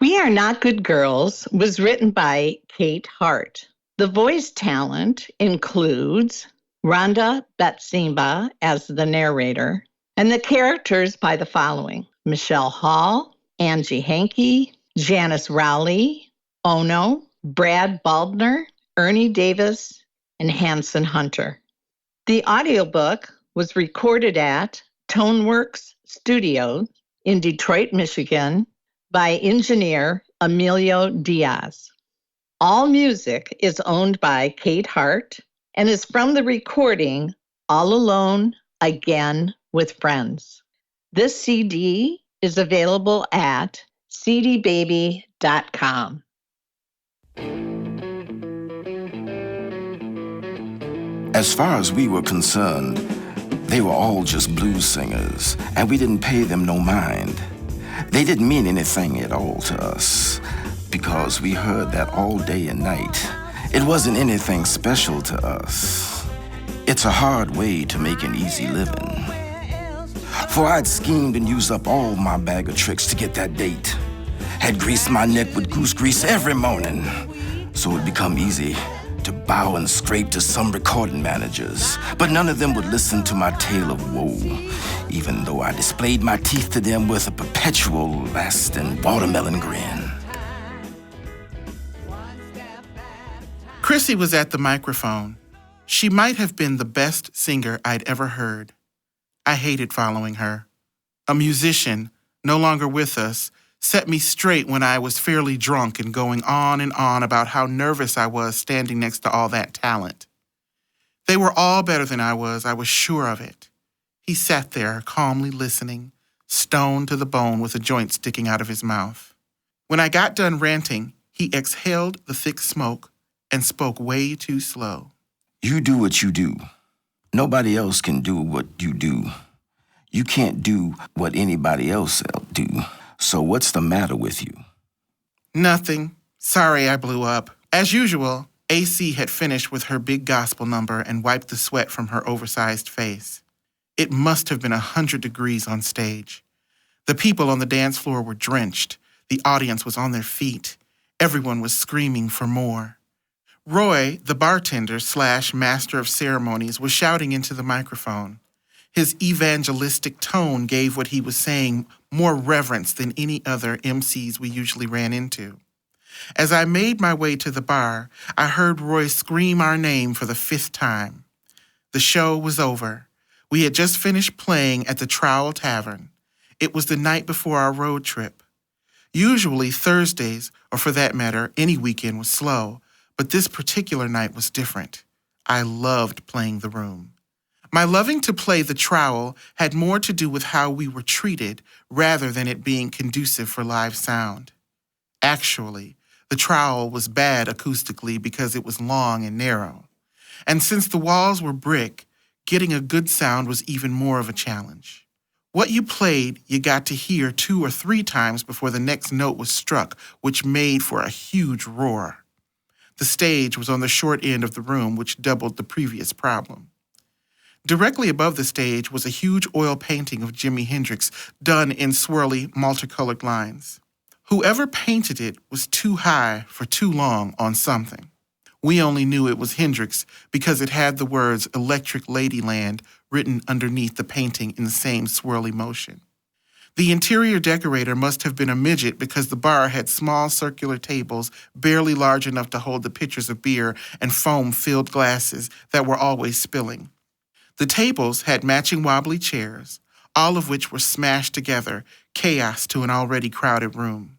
We Are Not Good Girls was written by Kate Hart. The voice talent includes Rhonda Betsimba as the narrator, and the characters by the following: Michelle Hall, Angie Hankey, Janice Rowley, Ono, Brad Baldner, Ernie Davis, and Hanson Hunter. The audiobook was recorded at Toneworks Studios in Detroit, Michigan, by engineer Emilio Diaz. All music is owned by Kate Hart and is from the recording All Alone Again with Friends. This CD is available at cdbaby.com. As far as we were concerned, they were all just blues singers, and we didn't pay them no mind. They didn't mean anything at all to us, because we heard that all day and night. It wasn't anything special to us. It's a hard way to make an easy living. For I'd schemed and used up all my bag of tricks to get that date. Had greased my neck with goose grease every morning, so it'd become easy to bow and scrape to some recording managers, but none of them would listen to my tale of woe, even though I displayed my teeth to them with a perpetual, lasting watermelon grin. Chrissy was at the microphone. She might have been the best singer I'd ever heard. I hated following her. A musician, no longer with us, set me straight when I was fairly drunk and going on and on about how nervous I was standing next to all that talent. They were all better than I was sure of it. He sat there calmly listening, stoned to the bone with a joint sticking out of his mouth. When I got done ranting, he exhaled the thick smoke and spoke way too slow. You do what you do. Nobody else can do what you do. You can't do what anybody else do. So what's the matter with you? Nothing. Sorry I blew up. As usual, AC had finished with her big gospel number and wiped the sweat from her oversized face. It must have been 100 degrees on stage. The people on the dance floor were drenched. The audience was on their feet. Everyone was screaming for more. Roy, the bartender / master of ceremonies, was shouting into the microphone. His evangelistic tone gave what he was saying more reverence than any other MCs we usually ran into. As I made my way to the bar, I heard Roy scream our name for the 5th time. The show was over. We had just finished playing at the Trowel Tavern. It was the night before our road trip. Usually Thursdays, or for that matter, any weekend was slow, but this particular night was different. I loved playing the room. My loving to play the Trowel had more to do with how we were treated rather than it being conducive for live sound. Actually, the Trowel was bad acoustically because it was long and narrow. And since the walls were brick, getting a good sound was even more of a challenge. What you played, you got to hear 2 or 3 times before the next note was struck, which made for a huge roar. The stage was on the short end of the room, which doubled the previous problem. Directly above the stage was a huge oil painting of Jimi Hendrix done in swirly, multicolored lines. Whoever painted it was too high for too long on something. We only knew it was Hendrix because it had the words Electric Ladyland written underneath the painting in the same swirly motion. The interior decorator must have been a midget because the bar had small circular tables barely large enough to hold the pitchers of beer and foam-filled glasses that were always spilling. The tables had matching wobbly chairs, all of which were smashed together, chaos to an already crowded room.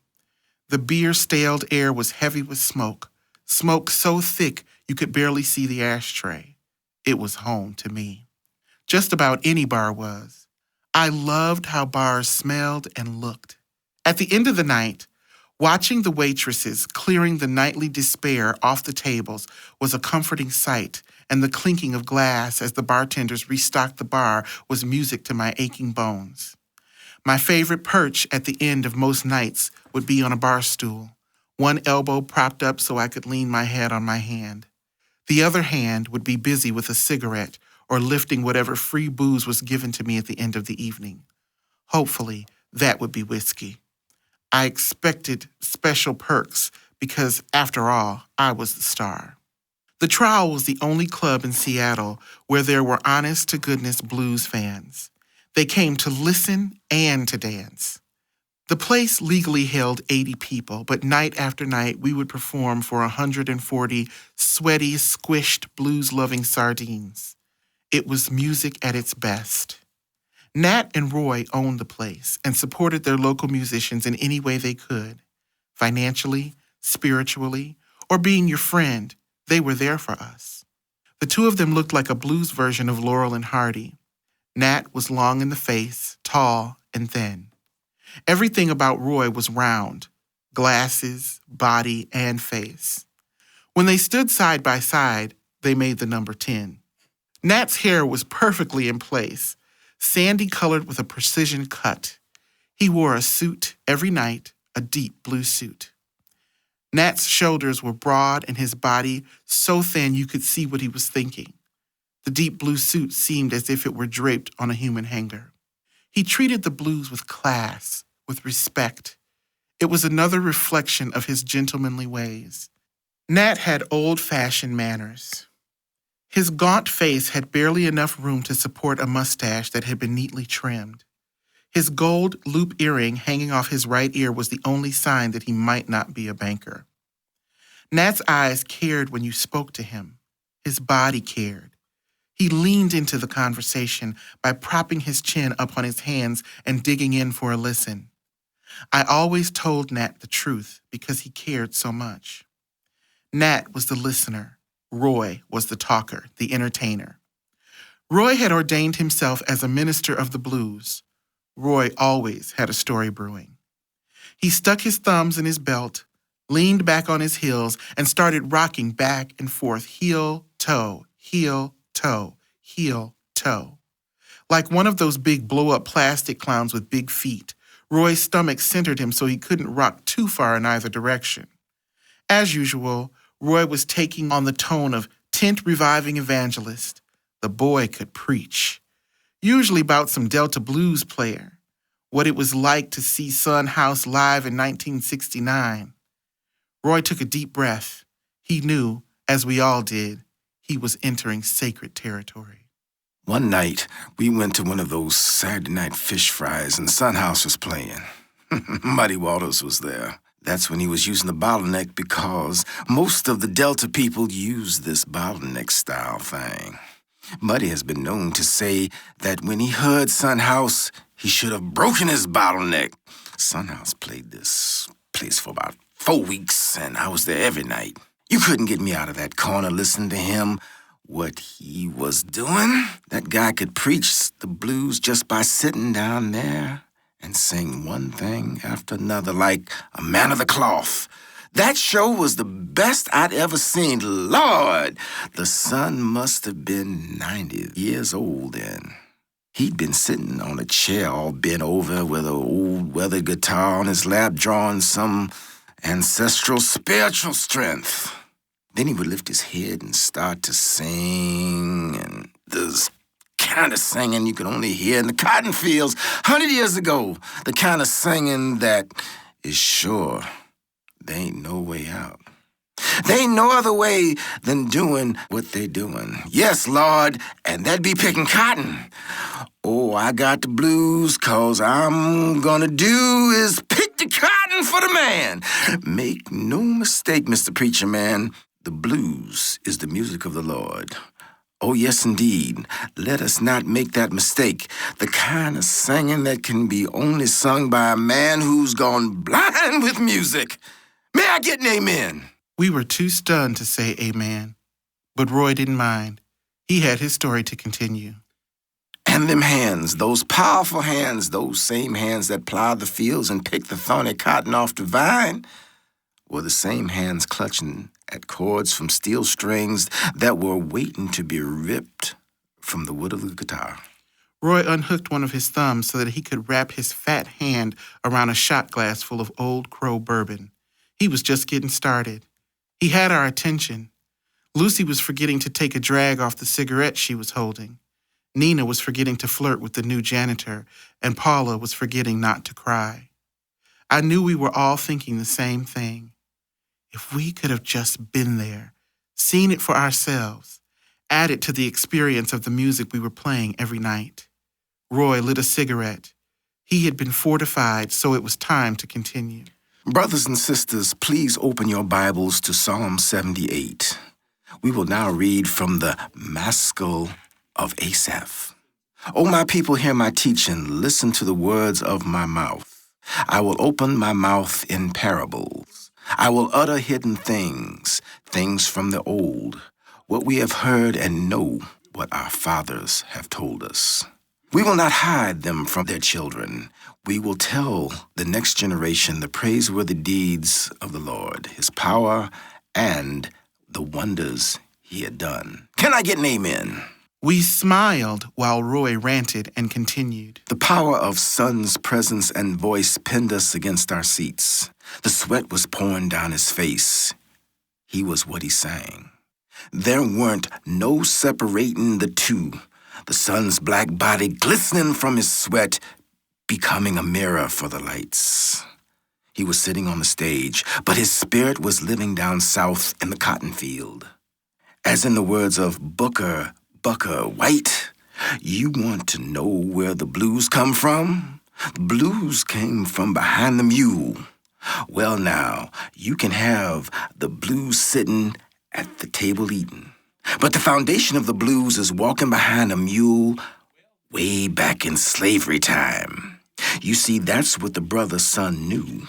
The beer-staled air was heavy with smoke so thick you could barely see the ashtray. It was home to me. Just about any bar was. I loved how bars smelled and looked. At the end of the night, watching the waitresses clearing the nightly despair off the tables was a comforting sight, and the clinking of glass as the bartenders restocked the bar was music to my aching bones. My favorite perch at the end of most nights would be on a bar stool, one elbow propped up so I could lean my head on my hand. The other hand would be busy with a cigarette or lifting whatever free booze was given to me at the end of the evening. Hopefully, that would be whiskey. I expected special perks because, after all, I was the star. The Trial was the only club in Seattle where there were honest-to-goodness blues fans. They came to listen and to dance. The place legally held 80 people, but night after night we would perform for 140 sweaty, squished, blues-loving sardines. It was music at its best. Nat and Roy owned the place and supported their local musicians in any way they could. Financially, spiritually, or being your friend, they were there for us. The two of them looked like a blues version of Laurel and Hardy. Nat was long in the face, tall and thin. Everything about Roy was round, glasses, body, and face. When they stood side by side, they made the number 10. Nat's hair was perfectly in place, sandy-colored with a precision cut. He wore a suit every night, a deep blue suit. Nat's shoulders were broad and his body so thin you could see what he was thinking. The deep blue suit seemed as if it were draped on a human hanger. He treated the blues with class, with respect. It was another reflection of his gentlemanly ways. Nat had old-fashioned manners. His gaunt face had barely enough room to support a mustache that had been neatly trimmed. His gold loop earring hanging off his right ear was the only sign that he might not be a banker. Nat's eyes cared when you spoke to him. His body cared. He leaned into the conversation by propping his chin up on his hands and digging in for a listen. I always told Nat the truth because he cared so much. Nat was the listener. Roy was the talker, the entertainer. Roy had ordained himself as a minister of the blues. Roy always had a story brewing. He stuck his thumbs in his belt, leaned back on his heels, and started rocking back and forth, heel, toe, heel, toe, heel, toe. Like one of those big blow-up plastic clowns with big feet, Roy's stomach centered him so he couldn't rock too far in either direction. As usual, Roy was taking on the tone of tent-reviving evangelist. The boy could preach, usually about some Delta blues player, what it was like to see Son House live in 1969. Roy took a deep breath. He knew, as we all did, he was entering sacred territory. One night, we went to one of those Saturday night fish fries and Son House was playing. Muddy Waters was there. That's when he was using the bottleneck because most of the Delta people use this bottleneck style thing. Muddy has been known to say that when he heard Son House, he should have broken his bottleneck. Son House played this place for about 4 weeks, and I was there every night. You couldn't get me out of that corner listening to him. What he was doing, that guy could preach the blues just by sitting down there and sing one thing after another like a man of the cloth. That show was the best I'd ever seen. Lord, the son must have been 90 years old then. He'd been sitting on a chair all bent over with an old weathered guitar on his lap drawing some ancestral spiritual strength. Then he would lift his head and start to sing, and this kind of singing you could only hear in the cotton fields 100 years ago. The kind of singing that is sure there ain't no way out. There ain't no other way than doing what they doing. Yes, Lord, and that'd be picking cotton. Oh, I got the blues, 'cause I'm gonna do is pick the cotton for the man. Make no mistake, Mr. Preacher Man, the blues is the music of the Lord. Oh, yes, indeed. Let us not make that mistake. The kind of singing that can be only sung by a man who's gone blind with music. May I get an amen? We were too stunned to say amen, but Roy didn't mind. He had his story to continue. And them hands, those powerful hands, those same hands that plowed the fields and picked the thorny cotton off the vine, were the same hands clutching at cords from steel strings that were waiting to be ripped from the wood of the guitar. Roy unhooked one of his thumbs so that he could wrap his fat hand around a shot glass full of Old Crow bourbon. He was just getting started. He had our attention. Lucy was forgetting to take a drag off the cigarette she was holding. Nina was forgetting to flirt with the new janitor, and Paula was forgetting not to cry. I knew we were all thinking the same thing. If we could have just been there, seen it for ourselves, added to the experience of the music we were playing every night. Roy lit a cigarette. He had been fortified, so it was time to continue. Brothers and sisters, please open your Bibles to Psalm 78. We will now read from the Maskil of Asaph. O my people, hear my teaching. Listen to the words of my mouth. I will open my mouth in parables. I will utter hidden things, things from the old, what we have heard and know what our fathers have told us. We will not hide them from their children. We will tell the next generation the praiseworthy deeds of the Lord, his power, and the wonders he had done. Can I get an amen? We smiled while Roy ranted and continued. The power of Son's presence and voice pinned us against our seats. The sweat was pouring down his face. He was what he sang. There weren't no separating the two. The Son's black body glistening from his sweat, becoming a mirror for the lights. He was sitting on the stage, but his spirit was living down south in the cotton field. As in the words of Booker White, you want to know where the blues come from? The blues came from behind the mule. Well now, you can have the blues sitting at the table eating. But the foundation of the blues is walking behind a mule way back in slavery time. You see, that's what the brother Son knew.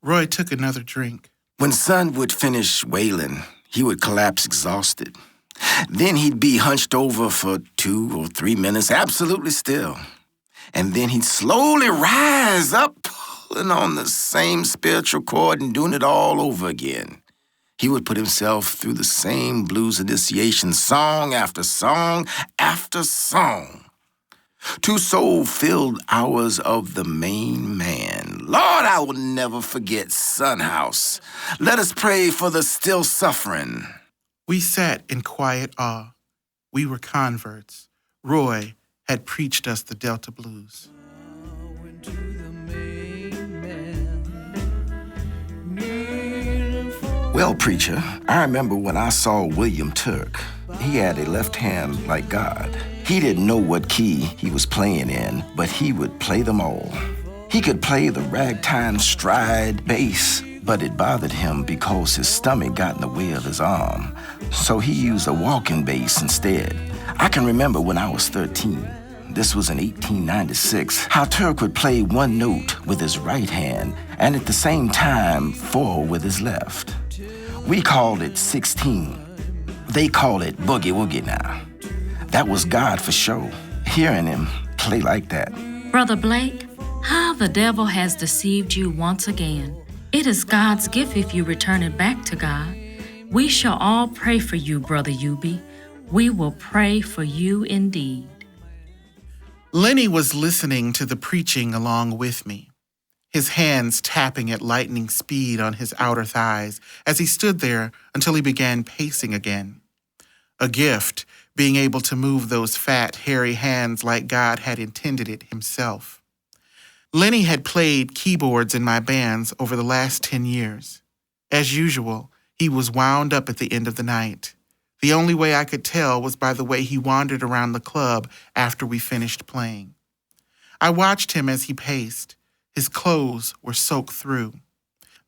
Roy took another drink. When Son would finish wailing, he would collapse exhausted. Then he'd be hunched over for 2 or 3 minutes, absolutely still. And then he'd slowly rise up, pulling on the same spiritual chord and doing it all over again. He would put himself through the same blues initiation, song after song after song. 2 soul-filled hours of the main man. Lord, I will never forget Son House. Let us pray for the still suffering. We sat in quiet awe. We were converts. Roy had preached us the Delta Blues. Well, preacher, I remember when I saw William Turk. He had a left hand like God. He didn't know what key he was playing in, but he would play them all. He could play the ragtime stride bass, but it bothered him because his stomach got in the way of his arm. So he used a walking bass instead. I can remember when I was 13. This was in 1896, how Turk would play one note with his right hand and at the same time 4 with his left. We called it 16. They call it boogie woogie now. That was God for sure, hearing him play like that. Brother Blake, how the devil has deceived you once again. It is God's gift if you return it back to God. We shall all pray for you, Brother Yubi. We will pray for you indeed. Lenny was listening to the preaching along with me, his hands tapping at lightning speed on his outer thighs as he stood there until he began pacing again. A gift, being able to move those fat, hairy hands like God had intended it himself. Lenny had played keyboards in my bands over the last 10 years. As usual, he was wound up at the end of the night. The only way I could tell was by the way he wandered around the club after we finished playing. I watched him as he paced. His clothes were soaked through.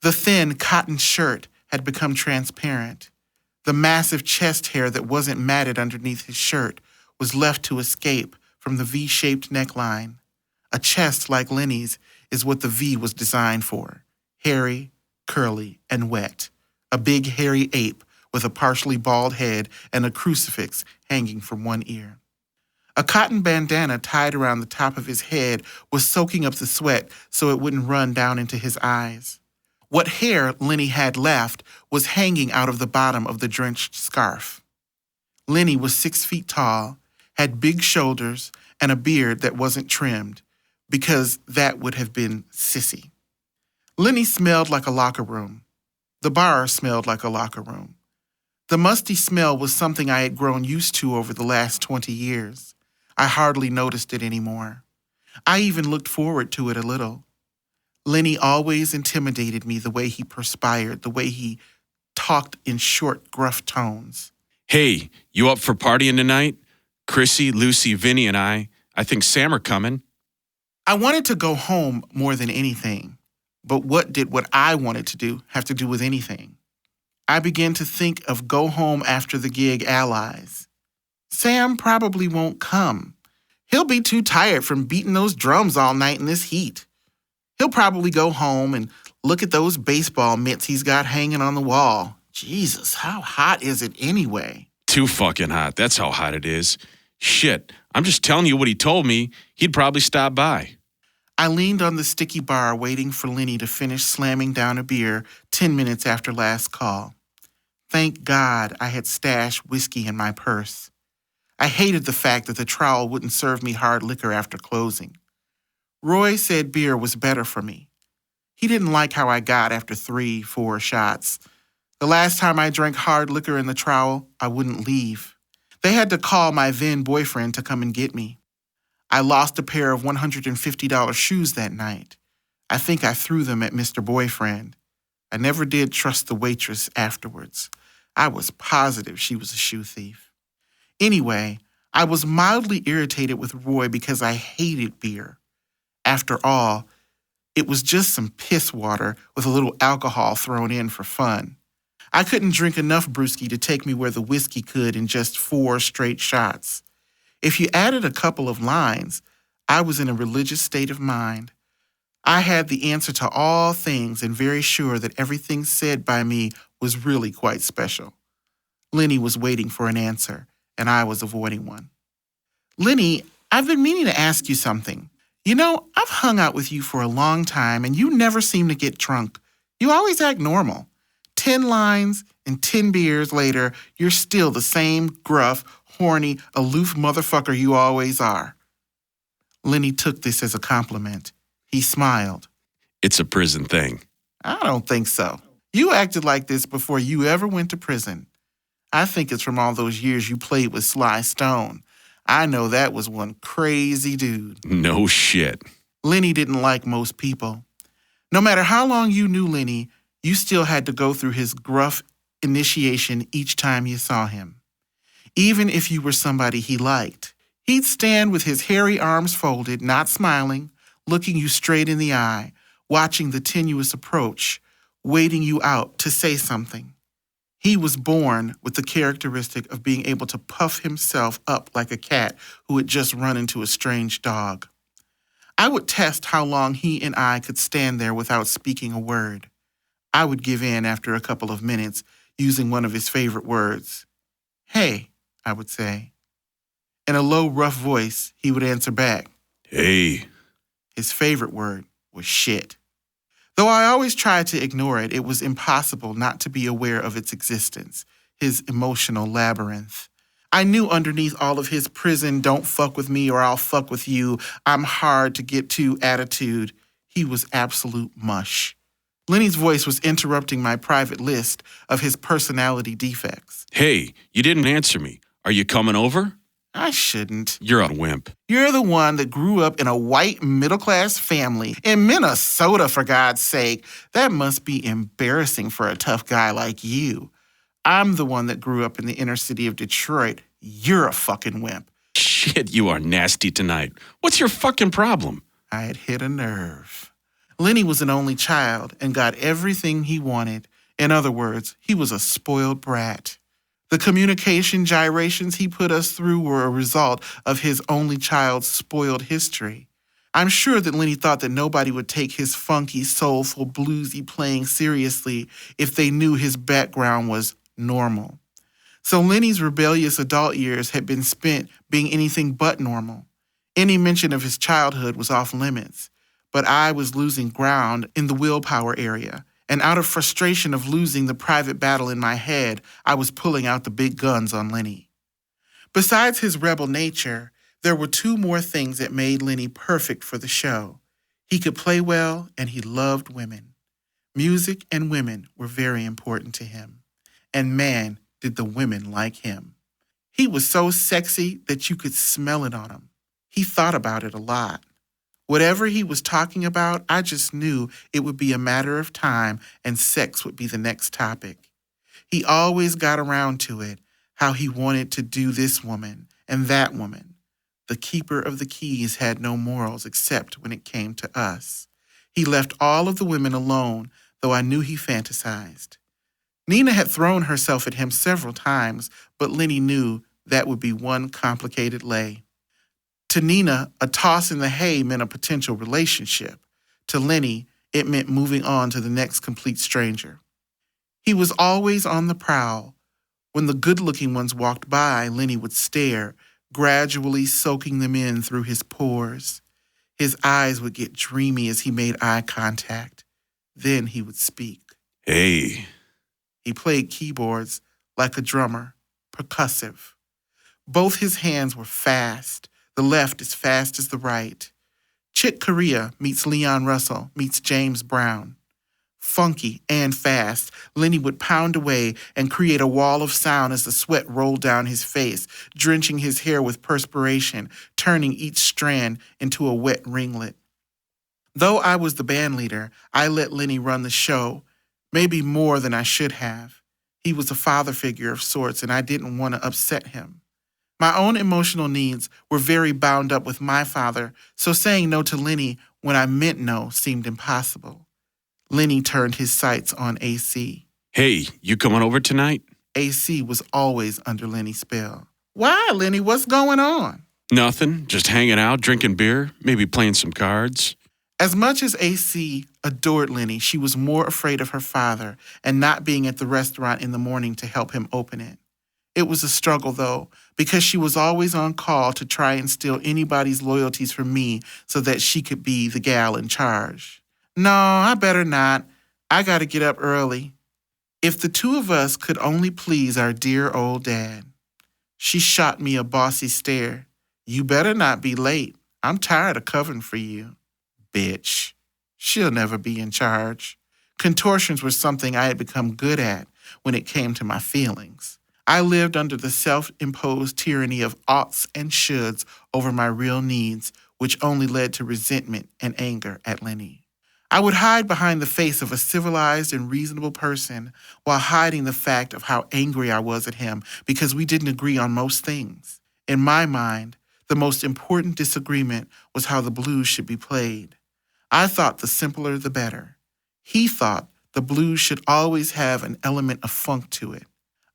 The thin cotton shirt had become transparent. The massive chest hair that wasn't matted underneath his shirt was left to escape from the V-shaped neckline. A chest like Lenny's is what the V was designed for. Hairy, curly, and wet. A big hairy ape with a partially bald head and a crucifix hanging from one ear. A cotton bandana tied around the top of his head was soaking up the sweat so it wouldn't run down into his eyes. What hair Lenny had left was hanging out of the bottom of the drenched scarf. Lenny was 6 feet tall, had big shoulders, and a beard that wasn't trimmed, because that would have been sissy. Lenny smelled like a locker room. The bar smelled like a locker room. The musty smell was something I had grown used to over the last 20 years. I hardly noticed it anymore. I even looked forward to it a little. Lenny always intimidated me, the way he perspired, the way he talked in short, gruff tones. Hey, you up for partying tonight? Chrissy, Lucy, Vinny, and I think Sam are coming. I wanted to go home more than anything. But what did what I wanted to do have to do with anything? I began to think of go home after the gig allies. Sam probably won't come. He'll be too tired from beating those drums all night in this heat. He'll probably go home and look at those baseball mitts he's got hanging on the wall. Jesus, how hot is it anyway? Too fucking hot. That's how hot it is. Shit, I'm just telling you what he told me. He'd probably stop by. I leaned on the sticky bar waiting for Lenny to finish slamming down a beer 10 minutes after last call. Thank God I had stashed whiskey in my purse. I hated the fact that the trowel wouldn't serve me hard liquor after closing. Roy said beer was better for me. He didn't like how I got after 3-4 shots. The last time I drank hard liquor in the trowel, I wouldn't leave. They had to call my then boyfriend to come and get me. I lost a pair of $150 shoes that night. I think I threw them at Mr. Boyfriend. I never did trust the waitress afterwards. I was positive she was a shoe thief. Anyway, I was mildly irritated with Roy because I hated beer. After all, it was just some piss water with a little alcohol thrown in for fun. I couldn't drink enough brewski to take me where the whiskey could in just 4 straight shots. If you added a couple of lines, I was in a religious state of mind. I had the answer to all things and very sure that everything said by me was really quite special. Lenny was waiting for an answer, and I was avoiding one. Lenny, I've been meaning to ask you something. You know, I've hung out with you for a long time, and you never seem to get drunk. You always act normal. 10 lines and 10 beers later, you're still the same gruff, horny, aloof motherfucker you always are. Lenny took this as a compliment. He smiled. It's a prison thing. I don't think so. You acted like this before you ever went to prison. I think it's from all those years you played with Sly Stone. I know that was one crazy dude. No shit. Lenny didn't like most people. No matter how long you knew Lenny, you still had to go through his gruff initiation each time you saw him. Even if you were somebody he liked, he'd stand with his hairy arms folded, not smiling, looking you straight in the eye, watching the tenuous approach, waiting you out to say something. He was born with the characteristic of being able to puff himself up like a cat who had just run into a strange dog. I would test how long he and I could stand there without speaking a word. I would give in after a couple of minutes, using one of his favorite words. Hey, I would say. In a low, rough voice, he would answer back. Hey. His favorite word was shit. Though I always tried to ignore it, it was impossible not to be aware of its existence, his emotional labyrinth. I knew underneath all of his prison, don't fuck with me or I'll fuck with you, I'm hard to get to attitude, he was absolute mush. Lenny's voice was interrupting my private list of his personality defects. Hey, you didn't answer me. Are you coming over? I shouldn't. You're a wimp. You're the one that grew up in a white middle-class family in Minnesota, for God's sake. That must be embarrassing for a tough guy like you. I'm the one that grew up in the inner city of Detroit. You're a fucking wimp. Shit, you are nasty tonight. What's your fucking problem? I had hit a nerve. Lenny was an only child and got everything he wanted. In other words, he was a spoiled brat. The communication gyrations he put us through were a result of his only child's spoiled history. I'm sure that Lenny thought that nobody would take his funky, soulful, bluesy playing seriously if they knew his background was normal. So Lenny's rebellious adult years had been spent being anything but normal. Any mention of his childhood was off limits. But I was losing ground in the willpower area, and out of frustration of losing the private battle in my head, I was pulling out the big guns on Lenny. Besides his rebel nature, there were 2 more things that made Lenny perfect for the show. He could play well, and he loved women. Music and women were very important to him. And man, did the women like him. He was so sexy that you could smell it on him. He thought about it a lot. Whatever he was talking about, I just knew it would be a matter of time and sex would be the next topic. He always got around to it, how he wanted to do this woman and that woman. The keeper of the keys had no morals except when it came to us. He left all of the women alone, though I knew he fantasized. Nina had thrown herself at him several times, but Lenny knew that would be one complicated lay. To Nina, a toss in the hay meant a potential relationship. To Lenny, it meant moving on to the next complete stranger. He was always on the prowl. When the good-looking ones walked by, Lenny would stare, gradually soaking them in through his pores. His eyes would get dreamy as he made eye contact. Then he would speak. Hey. He played keyboards like a drummer, percussive. Both his hands were fast, the left as fast as the right. Chick Corea meets Leon Russell meets James Brown. Funky and fast, Lenny would pound away and create a wall of sound as the sweat rolled down his face, drenching his hair with perspiration, turning each strand into a wet ringlet. Though I was the band leader, I let Lenny run the show, maybe more than I should have. He was a father figure of sorts, and I didn't want to upset him. My own emotional needs were very bound up with my father, so saying no to Lenny when I meant no seemed impossible. Lenny turned his sights on AC. Hey, you coming over tonight? AC was always under Lenny's spell. Why, Lenny? What's going on? Nothing. Just hanging out, drinking beer, maybe playing some cards. As much as AC adored Lenny, she was more afraid of her father and not being at the restaurant in the morning to help him open it. It was a struggle, though, because she was always on call to try and steal anybody's loyalties from me so that she could be the gal in charge. No, I better not. I gotta get up early. If the two of us could only please our dear old dad. She shot me a bossy stare. You better not be late. I'm tired of covering for you. Bitch. She'll never be in charge. Contortions were something I had become good at when it came to my feelings. I lived under the self-imposed tyranny of oughts and shoulds over my real needs, which only led to resentment and anger at Lenny. I would hide behind the face of a civilized and reasonable person while hiding the fact of how angry I was at him because we didn't agree on most things. In my mind, the most important disagreement was how the blues should be played. I thought the simpler the better. He thought the blues should always have an element of funk to it.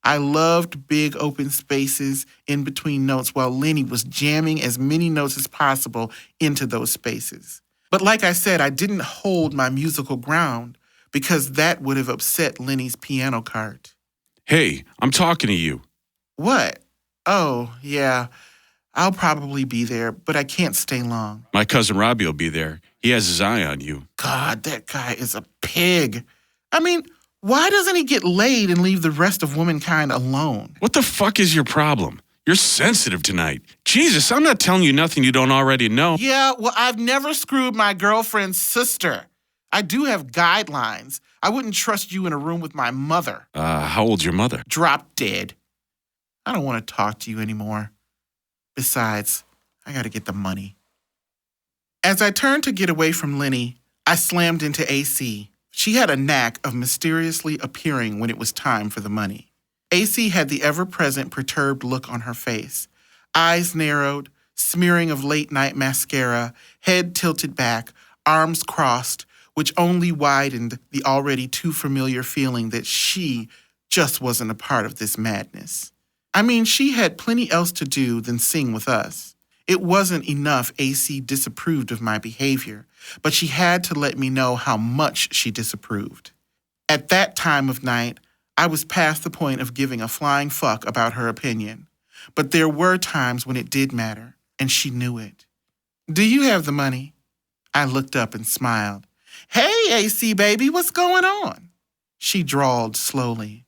I loved big open spaces in between notes while Lenny was jamming as many notes as possible into those spaces. But like I said, I didn't hold my musical ground because that would have upset Lenny's piano cart. Hey, I'm talking to you. What? Oh, yeah. I'll probably be there, but I can't stay long. My cousin Robbie will be there. He has his eye on you. God, that guy is a pig. I mean, why doesn't he get laid and leave the rest of womankind alone? What the fuck is your problem? You're sensitive tonight. Jesus, I'm not telling you nothing you don't already know. Yeah, well, I've never screwed my girlfriend's sister. I do have guidelines. I wouldn't trust you in a room with my mother. How old's your mother? Drop dead. I don't want to talk to you anymore. Besides, I gotta get the money. As I turned to get away from Lenny, I slammed into AC. She had a knack of mysteriously appearing when it was time for the money. AC had the ever-present perturbed look on her face. Eyes narrowed, smearing of late-night mascara, head tilted back, arms crossed, which only widened the already too familiar feeling that she just wasn't a part of this madness. I mean, she had plenty else to do than sing with us. It wasn't enough AC disapproved of my behavior, but she had to let me know how much she disapproved. At that time of night, I was past the point of giving a flying fuck about her opinion. But there were times when it did matter, and she knew it. Do you have the money? I looked up and smiled. Hey, AC baby, what's going on? She drawled slowly,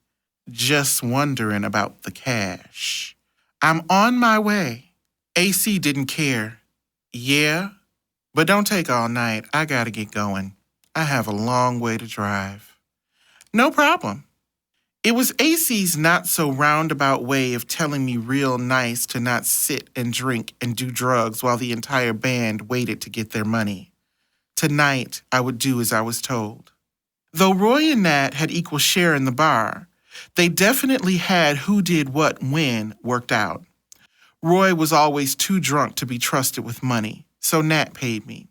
just wondering about the cash. I'm on my way. AC didn't care. Yeah? But don't take all night. I gotta get going. I have a long way to drive. No problem. It was AC's not-so-roundabout way of telling me real nice to not sit and drink and do drugs while the entire band waited to get their money. Tonight, I would do as I was told. Though Roy and Nat had equal share in the bar, they definitely had who did what when worked out. Roy was always too drunk to be trusted with money, so Nat paid me.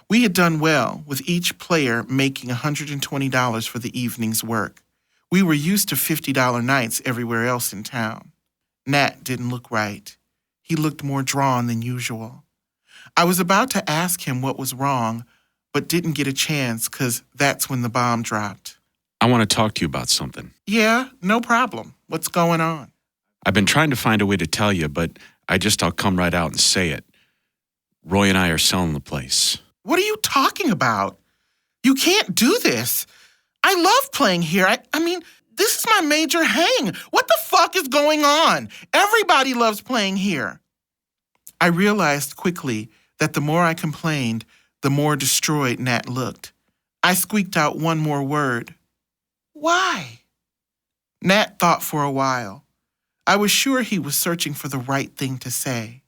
We had done well, with each player making $120 for the evening's work. We were used to $50 nights everywhere else in town. Nat didn't look right. He looked more drawn than usual. I was about to ask him what was wrong, but didn't get a chance because that's when the bomb dropped. I want to talk to you about something. Yeah, no problem. What's going on? I've been trying to find a way to tell you, but I'll come right out and say it. Roy and I are selling the place. What are you talking about? You can't do this. I love playing here. I mean, this is my major hang. What the fuck is going on? Everybody loves playing here. I realized quickly that the more I complained, the more destroyed Nat looked. I squeaked out one more word. Why? Nat thought for a while. I was sure he was searching for the right thing to say.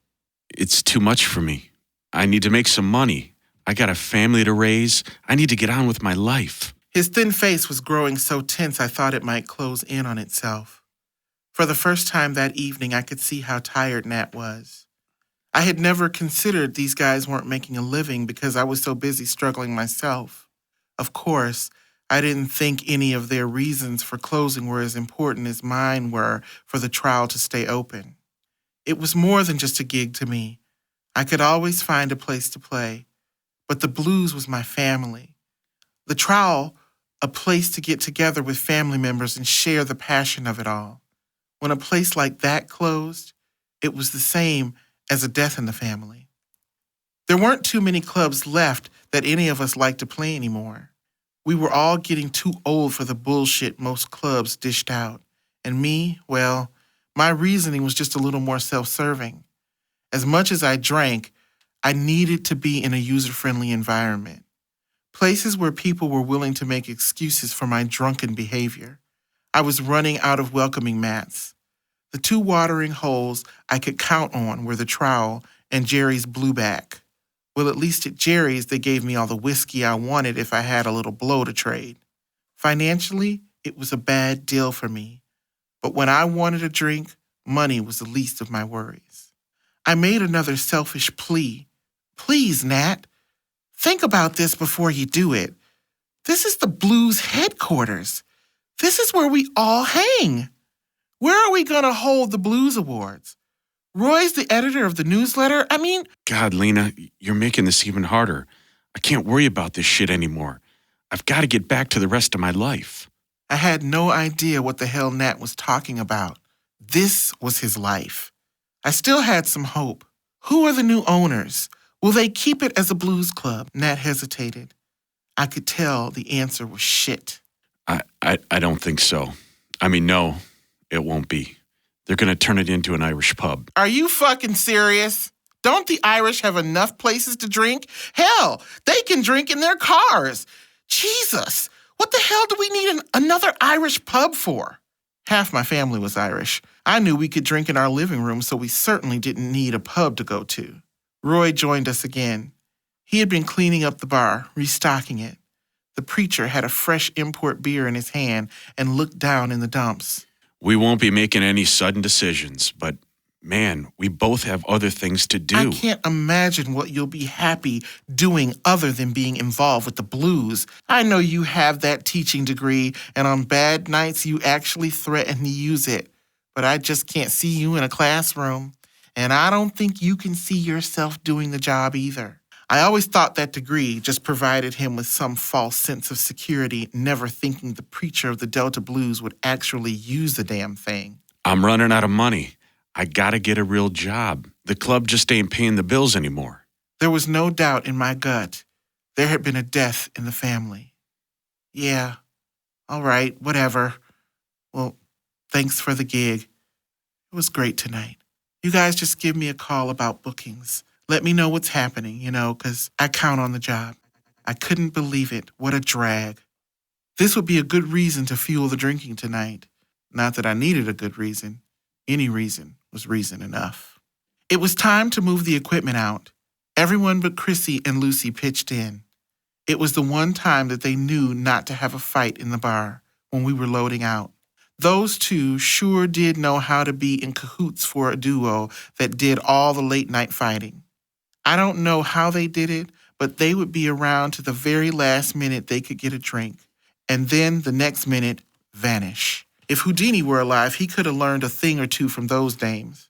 It's too much for me. I need to make some money. I got a family to raise. I need to get on with my life. His thin face was growing so tense I thought it might close in on itself. For the first time that evening, I could see how tired Nat was. I had never considered these guys weren't making a living because I was so busy struggling myself. Of course, I didn't think any of their reasons for closing were as important as mine were for the trial to stay open. It was more than just a gig to me. I could always find a place to play, but the blues was my family. The trial, a place to get together with family members and share the passion of it all. When a place like that closed, it was the same as a death in the family. There weren't too many clubs left that any of us liked to play anymore. We were all getting too old for the bullshit most clubs dished out. And me, well, my reasoning was just a little more self-serving. As much as I drank, I needed to be in a user-friendly environment. Places where people were willing to make excuses for my drunken behavior. I was running out of welcoming mats. The two watering holes I could count on were the trowel and Jerry's blueback. Well, at least at Jerry's, they gave me all the whiskey I wanted if I had a little blow to trade. Financially, it was a bad deal for me. But when I wanted a drink, money was the least of my worries. I made another selfish plea. Please, Nat, think about this before you do it. This is the blues headquarters. This is where we all hang. Where are we going to hold the blues awards? Roy's the editor of the newsletter. I mean... God, Lena, you're making this even harder. I can't worry about this shit anymore. I've got to get back to the rest of my life. I had no idea what the hell Nat was talking about. This was his life. I still had some hope. Who are the new owners? Will they keep it as a blues club? Nat hesitated. I could tell the answer was shit. I don't think so. I mean, no, it won't be. They're going to turn it into an Irish pub. Are you fucking serious? Don't the Irish have enough places to drink? Hell, they can drink in their cars. Jesus, what the hell do we need another Irish pub for? Half my family was Irish. I knew we could drink in our living room, so we certainly didn't need a pub to go to. Roy joined us again. He had been cleaning up the bar, restocking it. The preacher had a fresh import beer in his hand and looked down in the dumps. We won't be making any sudden decisions, but man, we both have other things to do. I can't imagine what you'll be happy doing other than being involved with the blues. I know you have that teaching degree, and on bad nights you actually threaten to use it. But I just can't see you in a classroom, and I don't think you can see yourself doing the job either. I always thought that degree just provided him with some false sense of security, never thinking the preacher of the Delta Blues would actually use the damn thing. I'm running out of money. I gotta get a real job. The club just ain't paying the bills anymore. There was no doubt in my gut. There had been a death in the family. Yeah, all right, whatever. Well, thanks for the gig. It was great tonight. You guys just give me a call about bookings. Let me know what's happening, 'cause I count on the job. I couldn't believe it. What a drag. This would be a good reason to fuel the drinking tonight. Not that I needed a good reason. Any reason was reason enough. It was time to move the equipment out. Everyone but Chrissy and Lucy pitched in. It was the one time that they knew not to have a fight in the bar when we were loading out. Those two sure did know how to be in cahoots for a duo that did all the late-night fighting. I don't know how they did it, but they would be around to the very last minute they could get a drink, and then the next minute, vanish. If Houdini were alive, he could have learned a thing or two from those dames.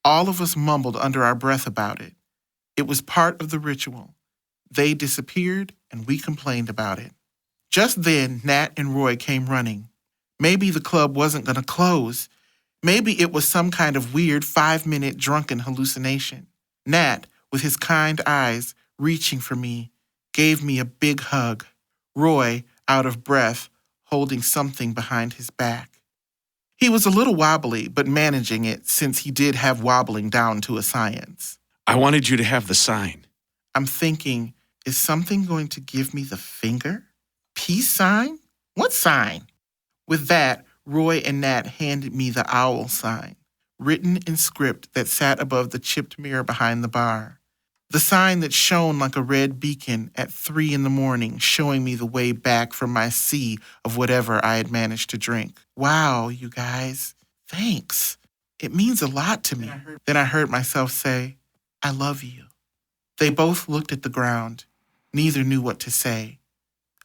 All of us mumbled under our breath about it. It was part of the ritual. They disappeared, and we complained about it. Just then, Nat and Roy came running. Maybe the club wasn't going to close. Maybe it was some kind of weird 5-minute drunken hallucination. Nat, with his kind eyes reaching for me, gave me a big hug. Roy, out of breath, holding something behind his back. He was a little wobbly, but managing it since he did have wobbling down to a science. I wanted you to have the sign. I'm thinking, is something going to give me the finger? Peace sign? What sign? With that, Roy and Nat handed me the owl sign, written in script that sat above the chipped mirror behind the bar. The sign that shone like a red beacon at 3 a.m, showing me the way back from my sea of whatever I had managed to drink. Wow, you guys. Thanks. It means a lot to me. Then I heard myself say, I love you. They both looked at the ground. Neither knew what to say.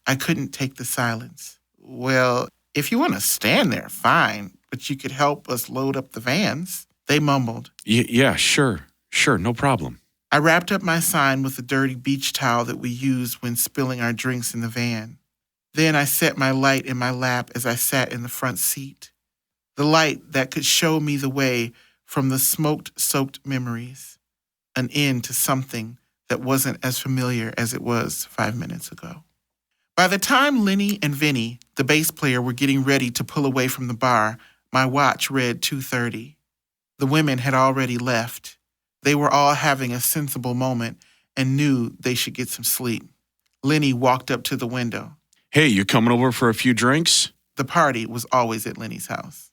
I couldn't take the silence. Well, if you want to stand there, fine, but you could help us load up the vans. They mumbled. Yeah, sure, no problem. I wrapped up my sign with the dirty beach towel that we used when spilling our drinks in the van. Then I set my light in my lap as I sat in the front seat. The light that could show me the way from the smoke-soaked memories. An end to something that wasn't as familiar as it was 5 minutes ago. By the time Lenny and Vinny, the bass player, were getting ready to pull away from the bar, my watch read 2:30. The women had already left. They were all having a sensible moment and knew they should get some sleep. Lenny walked up to the window. Hey, you coming over for a few drinks? The party was always at Lenny's house.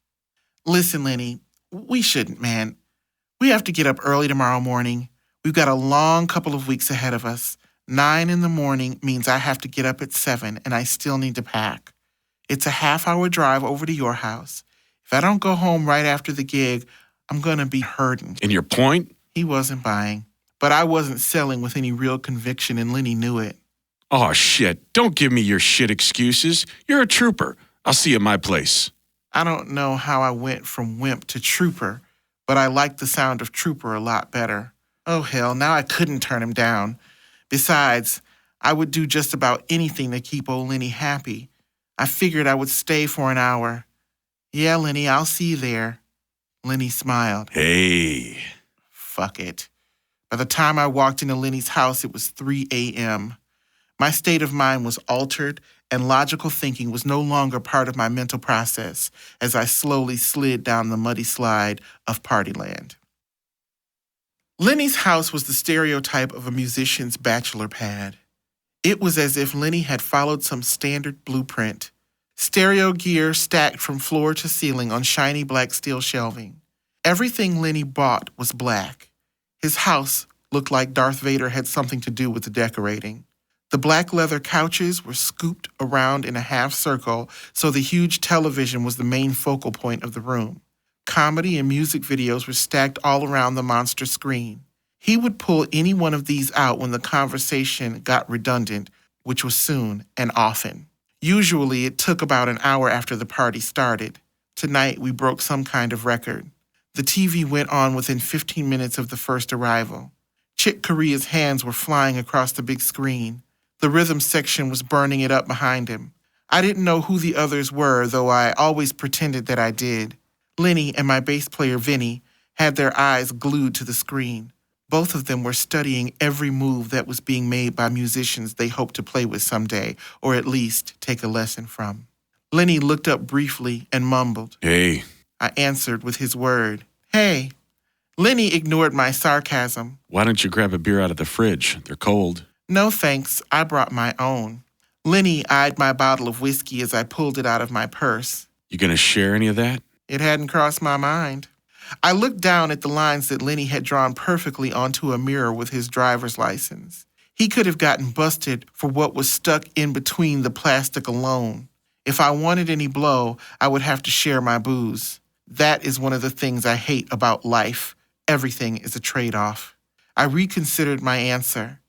Listen, Lenny, we shouldn't, man. We have to get up early tomorrow morning. We've got a long couple of weeks ahead of us. 9 a.m. means I have to get up at 7, and I still need to pack. It's a half-hour drive over to your house. If I don't go home right after the gig, I'm going to be hurting. And your point? He wasn't buying, but I wasn't selling with any real conviction, and Lenny knew it. Oh, shit. Don't give me your shit excuses. You're a trooper. I'll see you at my place. I don't know how I went from wimp to trooper, but I liked the sound of trooper a lot better. Oh, hell, now I couldn't turn him down. Besides, I would do just about anything to keep old Lenny happy. I figured I would stay for an hour. Yeah, Lenny, I'll see you there. Lenny smiled. Hey. Fuck it. By the time I walked into Lenny's house, it was 3 a.m. My state of mind was altered, and logical thinking was no longer part of my mental process as I slowly slid down the muddy slide of Partyland. Lenny's house was the stereotype of a musician's bachelor pad. It was as if Lenny had followed some standard blueprint. Stereo gear stacked from floor to ceiling on shiny black steel shelving. Everything Lenny bought was black. His house looked like Darth Vader had something to do with the decorating. The black leather couches were scooped around in a half circle, so the huge television was the main focal point of the room. Comedy and music videos were stacked all around the monster screen. He would pull any one of these out when the conversation got redundant, which was soon and often. Usually, it took about an hour after the party started. Tonight, we broke some kind of record. The TV went on within 15 minutes of the first arrival. Chick Corea's hands were flying across the big screen. The rhythm section was burning it up behind him. I didn't know who the others were, though I always pretended that I did. Lenny and my bass player, Vinny, had their eyes glued to the screen. Both of them were studying every move that was being made by musicians they hoped to play with someday, or at least take a lesson from. Lenny looked up briefly and mumbled. Hey. I answered with his word. Hey. Lenny ignored my sarcasm. Why don't you grab a beer out of the fridge? They're cold. No thanks, I brought my own. Lenny eyed my bottle of whiskey as I pulled it out of my purse. You gonna share any of that? It hadn't crossed my mind. I looked down at the lines that Lenny had drawn perfectly onto a mirror with his driver's license. He could have gotten busted for what was stuck in between the plastic alone. If I wanted any blow, I would have to share my booze. That is one of the things I hate about life. Everything is a trade-off. I reconsidered my answer.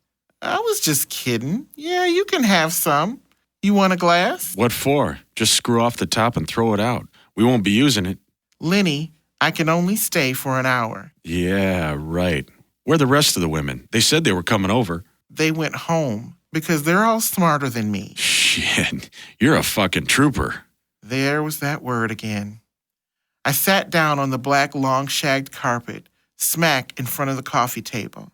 I was just kidding. Yeah, you can have some. You want a glass? What for? Just screw off the top and throw it out. We won't be using it. Lenny, I can only stay for an hour. Yeah, right. Where are the rest of the women? They said they were coming over. They went home because they're all smarter than me. Shit, you're a fucking trooper. There was that word again. I sat down on the black long-shagged carpet, smack in front of the coffee table.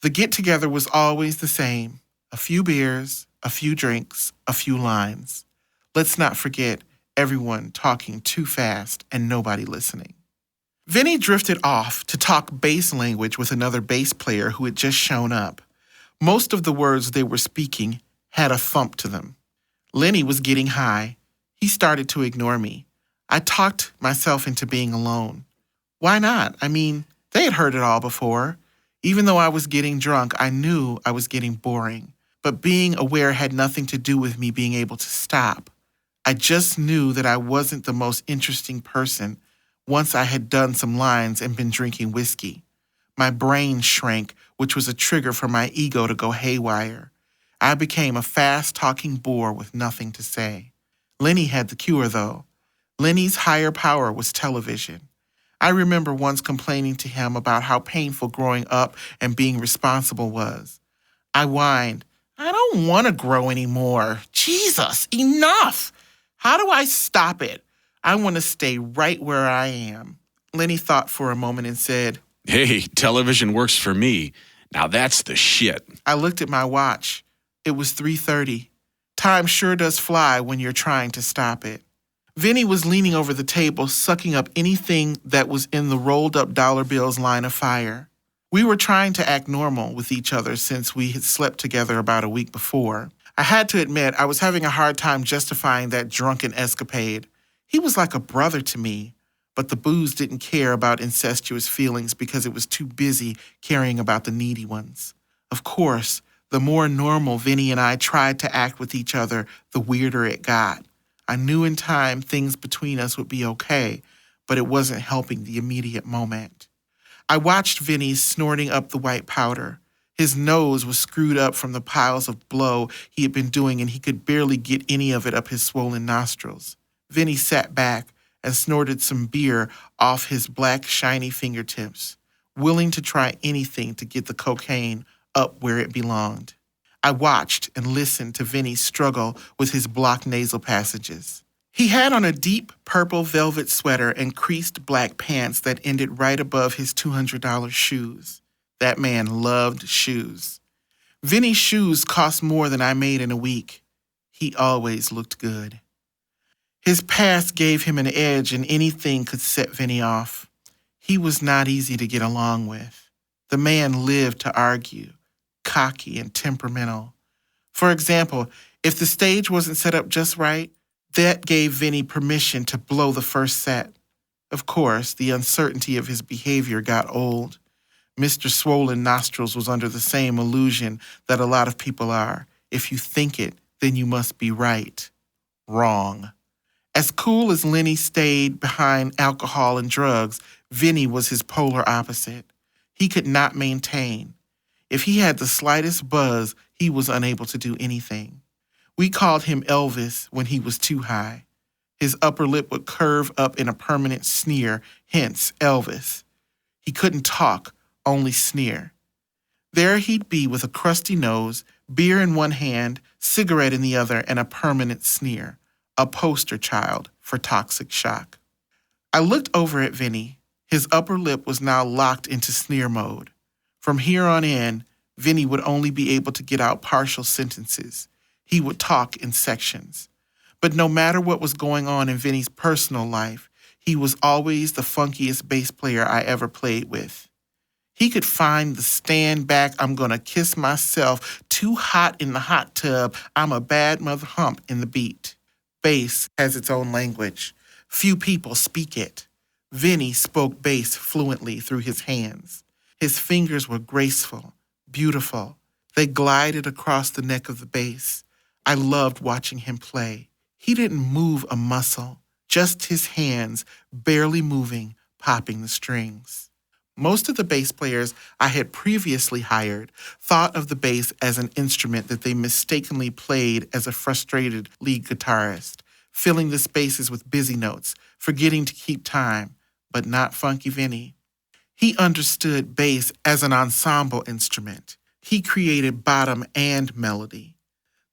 The get-together was always the same. A few beers, a few drinks, a few lines. Let's not forget everyone talking too fast and nobody listening. Vinny drifted off to talk bass language with another bass player who had just shown up. Most of the words they were speaking had a thump to them. Lenny was getting high. He started to ignore me. I talked myself into being alone. Why not? I mean, they had heard it all before. Even though I was getting drunk, I knew I was getting boring. But being aware had nothing to do with me being able to stop. I just knew that I wasn't the most interesting person once I had done some lines and been drinking whiskey. My brain shrank, which was a trigger for my ego to go haywire. I became a fast-talking bore with nothing to say. Lenny had the cure, though. Lenny's higher power was television. I remember once complaining to him about how painful growing up and being responsible was. I whined, I don't want to grow anymore. Jesus, enough! How do I stop it? I want to stay right where I am. Lenny thought for a moment and said, Hey, television works for me. Now that's the shit. I looked at my watch. It was 3:30. Time sure does fly when you're trying to stop it. Vinny was leaning over the table, sucking up anything that was in the rolled-up dollar bills line of fire. We were trying to act normal with each other since we had slept together about a week before. I had to admit I was having a hard time justifying that drunken escapade. He was like a brother to me, but the booze didn't care about incestuous feelings because it was too busy caring about the needy ones. Of course, the more normal Vinny and I tried to act with each other, the weirder it got. I knew in time things between us would be okay, but it wasn't helping the immediate moment. I watched Vinny snorting up the white powder. His nose was screwed up from the piles of blow he had been doing, and he could barely get any of it up his swollen nostrils. Vinny sat back and snorted some beer off his black, shiny fingertips, willing to try anything to get the cocaine up where it belonged. I watched and listened to Vinny struggle with his blocked nasal passages. He had on a deep purple velvet sweater and creased black pants that ended right above his $200 shoes. That man loved shoes. Vinny's shoes cost more than I made in a week. He always looked good. His past gave him an edge, and anything could set Vinny off. He was not easy to get along with. The man lived to argue, cocky and temperamental. For example, if the stage wasn't set up just right, that gave Vinny permission to blow the first set. Of course, the uncertainty of his behavior got old. Mr. Swollen Nostrils was under the same illusion that a lot of people are. If you think it, then you must be right. Wrong. As cool as Lenny stayed behind alcohol and drugs, Vinny was his polar opposite. He could not maintain. If he had the slightest buzz, he was unable to do anything. We called him Elvis when he was too high. His upper lip would curve up in a permanent sneer, hence Elvis. He couldn't talk, only sneer. There he'd be with a crusty nose, beer in one hand, cigarette in the other, and a permanent sneer. A poster child for toxic shock. I looked over at Vinny. His upper lip was now locked into sneer mode. From here on in, Vinny would only be able to get out partial sentences. He would talk in sections. But no matter what was going on in Vinny's personal life, he was always the funkiest bass player I ever played with. He could find the stand back, I'm gonna kiss myself, too hot in the hot tub, I'm a bad mother hump in the beat. Bass has its own language. Few people speak it. Vinny spoke bass fluently through his hands. His fingers were graceful, beautiful. They glided across the neck of the bass. I loved watching him play. He didn't move a muscle, just his hands barely moving, popping the strings. Most of the bass players I had previously hired thought of the bass as an instrument that they mistakenly played as a frustrated lead guitarist, filling the spaces with busy notes, forgetting to keep time, but not Funky Vinny. He understood bass as an ensemble instrument. He created bottom and melody.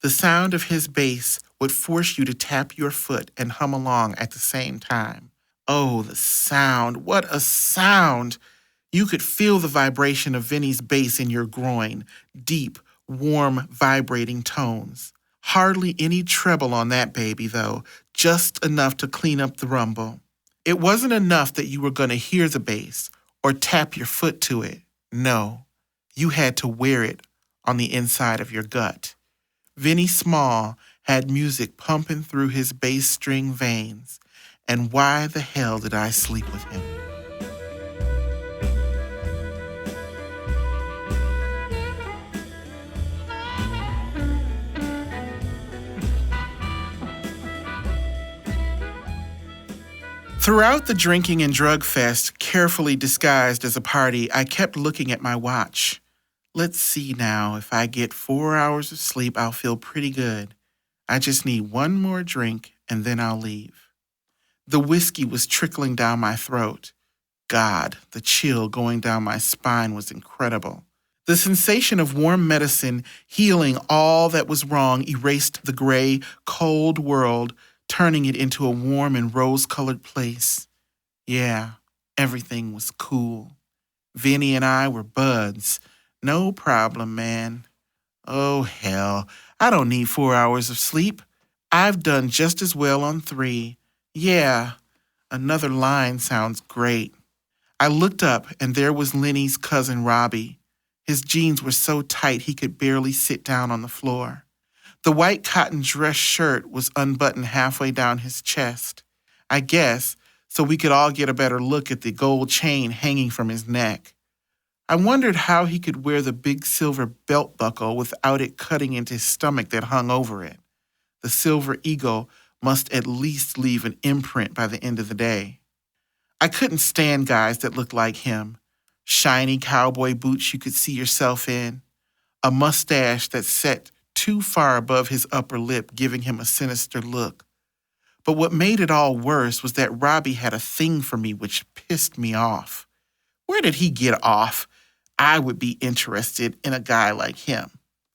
The sound of his bass would force you to tap your foot and hum along at the same time. Oh, the sound. What a sound! You could feel the vibration of Vinny's bass in your groin, deep, warm, vibrating tones. Hardly any treble on that baby, though, just enough to clean up the rumble. It wasn't enough that you were going to hear the bass or tap your foot to it. No, you had to wear it on the inside of your gut. Vinny Small had music pumping through his bass string veins, and why the hell did I sleep with him? Throughout the drinking and drug fest, carefully disguised as a party, I kept looking at my watch. Let's see now, if I get 4 hours of sleep, I'll feel pretty good. I just need one more drink, and then I'll leave. The whiskey was trickling down my throat. God, the chill going down my spine was incredible. The sensation of warm medicine healing all that was wrong erased the gray, cold world, turning it into a warm and rose-colored place. Yeah, everything was cool. Vinny and I were buds. No problem, man. Oh, hell, I don't need 4 hours of sleep. I've done just as well on 3. Yeah, another line sounds great. I looked up, and there was Lenny's cousin Robbie. His jeans were so tight he could barely sit down on the floor. The white cotton dress shirt was unbuttoned halfway down his chest, I guess, so we could all get a better look at the gold chain hanging from his neck. I wondered how he could wear the big silver belt buckle without it cutting into his stomach that hung over it. The silver eagle must at least leave an imprint by the end of the day. I couldn't stand guys that looked like him. Shiny cowboy boots you could see yourself in, a mustache that set too far above his upper lip, giving him a sinister look. But what made it all worse was that Robbie had a thing for me which pissed me off. Where did he get off? I would be interested in a guy like him.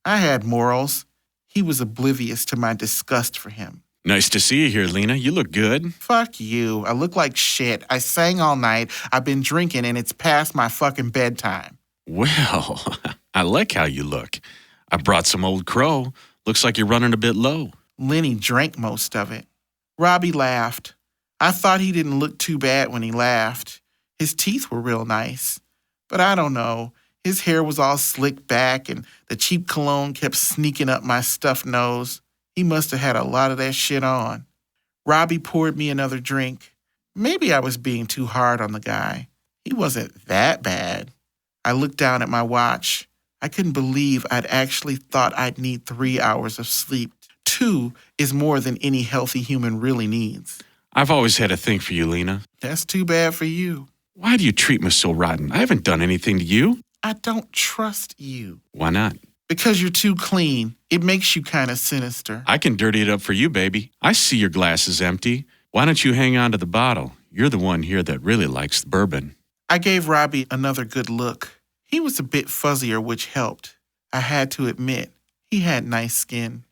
I had morals. He was oblivious to my disgust for him. Nice to see you here, Lena. You look good. Fuck you. I look like shit. I sang all night. I've been drinking and it's past my fucking bedtime. Well, I like how you look. I brought some Old Crow. Looks like you're running a bit low. Lenny drank most of it. Robbie laughed. I thought he didn't look too bad when he laughed. His teeth were real nice. But I don't know. His hair was all slicked back and the cheap cologne kept sneaking up my stuffed nose. He must have had a lot of that shit on. Robbie poured me another drink. Maybe I was being too hard on the guy. He wasn't that bad. I looked down at my watch. I couldn't believe I'd actually thought I'd need 3 hours of sleep. 2 is more than any healthy human really needs. I've always had a thing for you, Lena. That's too bad for you. Why do you treat me so rotten? I haven't done anything to you. I don't trust you. Why not? Because you're too clean. It makes you kind of sinister. I can dirty it up for you, baby. I see your glass is empty. Why don't you hang on to the bottle? You're the one here that really likes the bourbon. I gave Robbie another good look. He was a bit fuzzier, which helped. I had to admit, he had nice skin.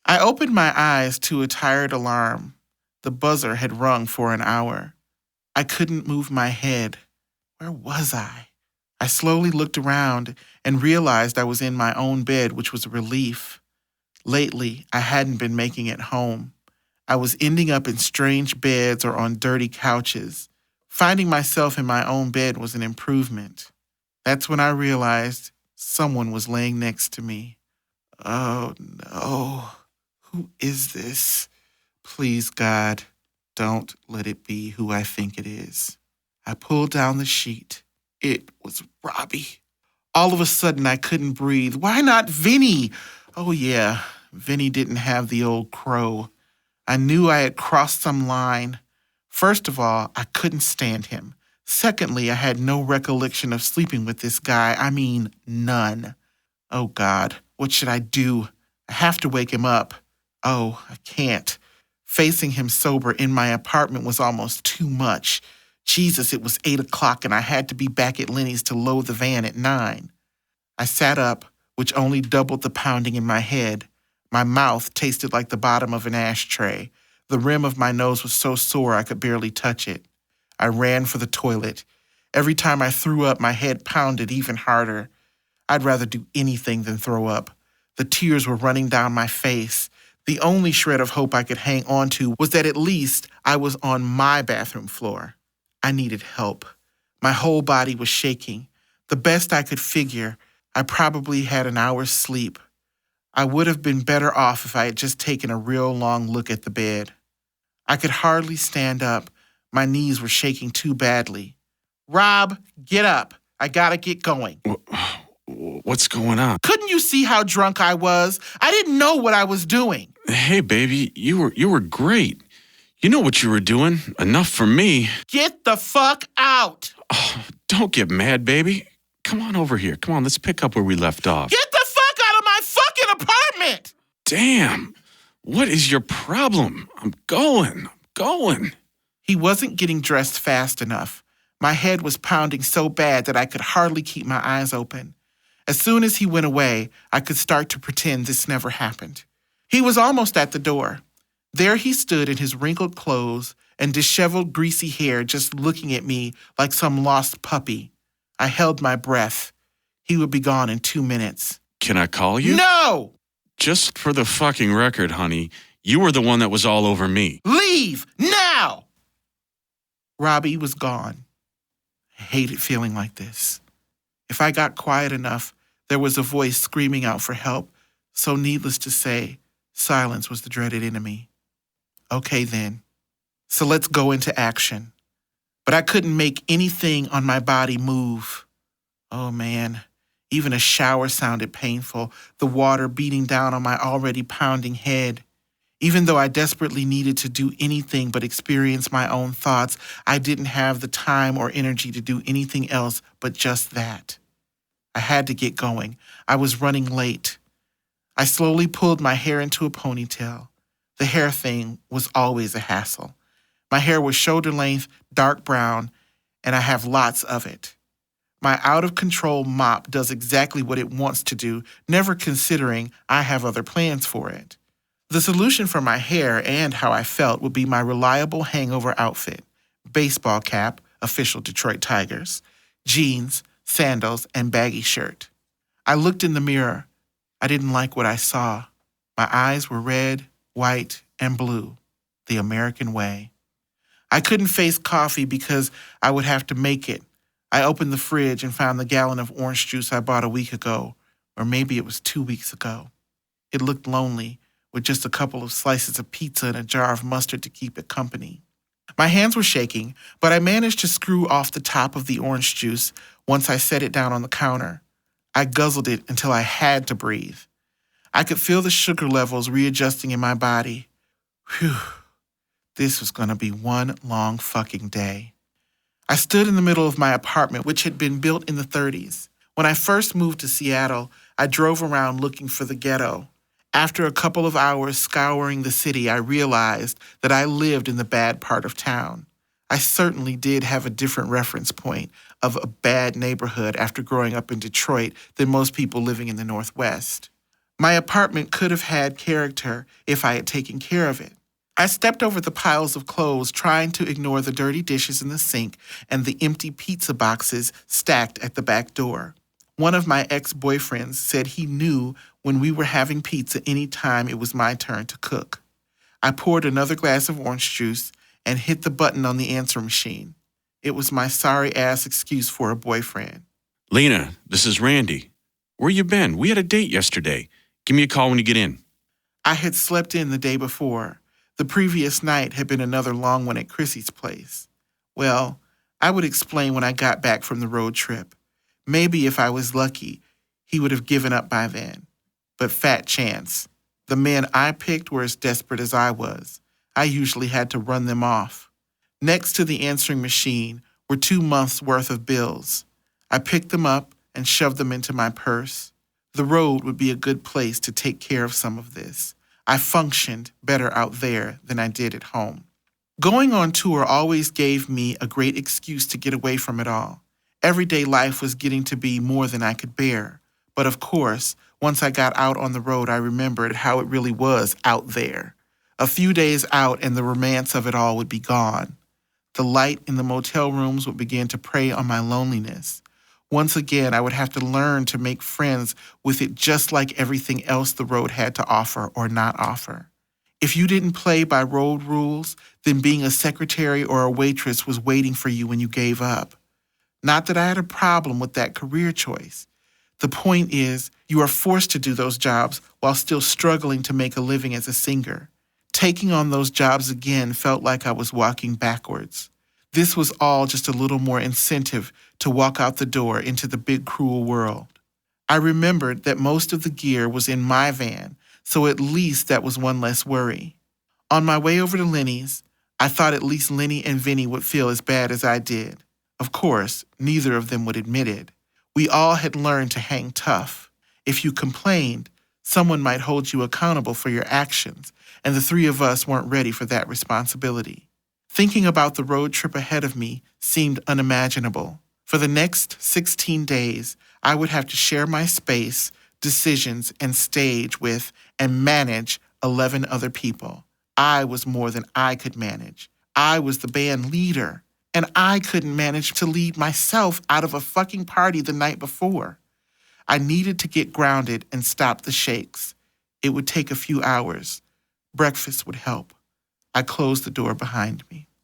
I opened my eyes to a tired alarm. The buzzer had rung for an hour. I couldn't move my head. Where was I? I slowly looked around and realized I was in my own bed, which was a relief. Lately, I hadn't been making it home. I was ending up in strange beds or on dirty couches. Finding myself in my own bed was an improvement. That's when I realized someone was laying next to me. Oh, no. Who is this? Please, God, Don't let it be who I think it is. I pulled down the sheet. It was Robbie. All of a sudden, I couldn't breathe. Why not Vinny? Oh, yeah, Vinny didn't have the old crow. I knew I had crossed some line. First of all, I couldn't stand him. Secondly, I had no recollection of sleeping with this guy. I mean, none. Oh, God, what should I do? I have to wake him up. Oh, I can't. Facing him sober in my apartment was almost too much. Jesus, it was 8 o'clock and I had to be back at Lenny's to load the van at 9. I sat up, which only doubled the pounding in my head. My mouth tasted like the bottom of an ashtray. The rim of my nose was so sore I could barely touch it. I ran for the toilet. Every time I threw up, my head pounded even harder. I'd rather do anything than throw up. The tears were running down my face. The only shred of hope I could hang on to was that at least I was on my bathroom floor. I needed help. My whole body was shaking. The best I could figure, I probably had an hour's sleep. I would have been better off if I had just taken a real long look at the bed. I could hardly stand up. My knees were shaking too badly. Rob, get up. I gotta get going. What's going on? Couldn't you see how drunk I was? I didn't know what I was doing. Hey, baby, you were great. You know what you were doing. Enough for me. Get the fuck out. Oh, don't get mad, baby. Come on over here. Come on, let's pick up where we left off. Get the fuck out of my fucking apartment! Damn. What is your problem? I'm going. He wasn't getting dressed fast enough. My head was pounding so bad that I could hardly keep my eyes open. As soon as he went away, I could start to pretend this never happened. He was almost at the door. There he stood in his wrinkled clothes and disheveled, greasy hair, just looking at me like some lost puppy. I held my breath. He would be gone in 2 minutes. Can I call you? No! Just for the fucking record, honey, you were the one that was all over me. Leave now! Robbie was gone. I hated feeling like this. If I got quiet enough, there was a voice screaming out for help, so needless to say, silence was the dreaded enemy. Okay then, so let's go into action. But I couldn't make anything on my body move. Oh man, even a shower sounded painful, the water beating down on my already pounding head. Even though I desperately needed to do anything but experience my own thoughts, I didn't have the time or energy to do anything else but just that. I had to get going. I was running late. I slowly pulled my hair into a ponytail. The hair thing was always a hassle. My hair was shoulder length, dark brown, and I have lots of it. My out-of-control mop does exactly what it wants to do, never considering I have other plans for it. The solution for my hair and how I felt would be my reliable hangover outfit: baseball cap, official Detroit Tigers, jeans, sandals, and baggy shirt. I looked in the mirror. I didn't like what I saw. My eyes were red, white, and blue, the American way. I couldn't face coffee because I would have to make it. I opened the fridge and found the gallon of orange juice I bought a week ago, or maybe it was 2 weeks ago. It looked lonely, with just a couple of slices of pizza and a jar of mustard to keep it company. My hands were shaking, but I managed to screw off the top of the orange juice once I set it down on the counter. I guzzled it until I had to breathe. I could feel the sugar levels readjusting in my body. Whew, this was going to be one long fucking day. I stood in the middle of my apartment, which had been built in the 30s. When I first moved to Seattle, I drove around looking for the ghetto. After a couple of hours scouring the city, I realized that I lived in the bad part of town. I certainly did have a different reference point of a bad neighborhood after growing up in Detroit than most people living in the Northwest. My apartment could have had character if I had taken care of it. I stepped over the piles of clothes, trying to ignore the dirty dishes in the sink and the empty pizza boxes stacked at the back door. One of my ex-boyfriends said he knew when we were having pizza any time it was my turn to cook. I poured another glass of orange juice and hit the button on the answer machine. It was my sorry-ass excuse for a boyfriend. Lena, this is Randy. Where you been? We had a date yesterday. Give me a call when you get in. I had slept in the day before. The previous night had been another long one at Chrissy's place. Well, I would explain when I got back from the road trip. Maybe if I was lucky, he would have given up by then. But fat chance. The men I picked were as desperate as I was. I usually had to run them off. Next to the answering machine were 2 months' worth of bills. I picked them up and shoved them into my purse. The road would be a good place to take care of some of this. I functioned better out there than I did at home. Going on tour always gave me a great excuse to get away from it all. Everyday life was getting to be more than I could bear. But of course, once I got out on the road, I remembered how it really was out there. A few days out and the romance of it all would be gone. The light in the motel rooms would begin to prey on my loneliness. Once again, I would have to learn to make friends with it just like everything else the road had to offer or not offer. If you didn't play by road rules, then being a secretary or a waitress was waiting for you when you gave up. Not that I had a problem with that career choice. The point is, you are forced to do those jobs while still struggling to make a living as a singer. Taking on those jobs again felt like I was walking backwards. This was all just a little more incentive to walk out the door into the big, cruel world. I remembered that most of the gear was in my van, so at least that was one less worry. On my way over to Lenny's, I thought at least Lenny and Vinny would feel as bad as I did. Of course, neither of them would admit it. We all had learned to hang tough. If you complained, someone might hold you accountable for your actions, and the three of us weren't ready for that responsibility. Thinking about the road trip ahead of me seemed unimaginable. For the next 16 days, I would have to share my space, decisions, and stage with and manage 11 other people. I was more than I could manage. I was the band leader, and I couldn't manage to lead myself out of a fucking party the night before. I needed to get grounded and stop the shakes. It would take a few hours. Breakfast would help. I closed the door behind me.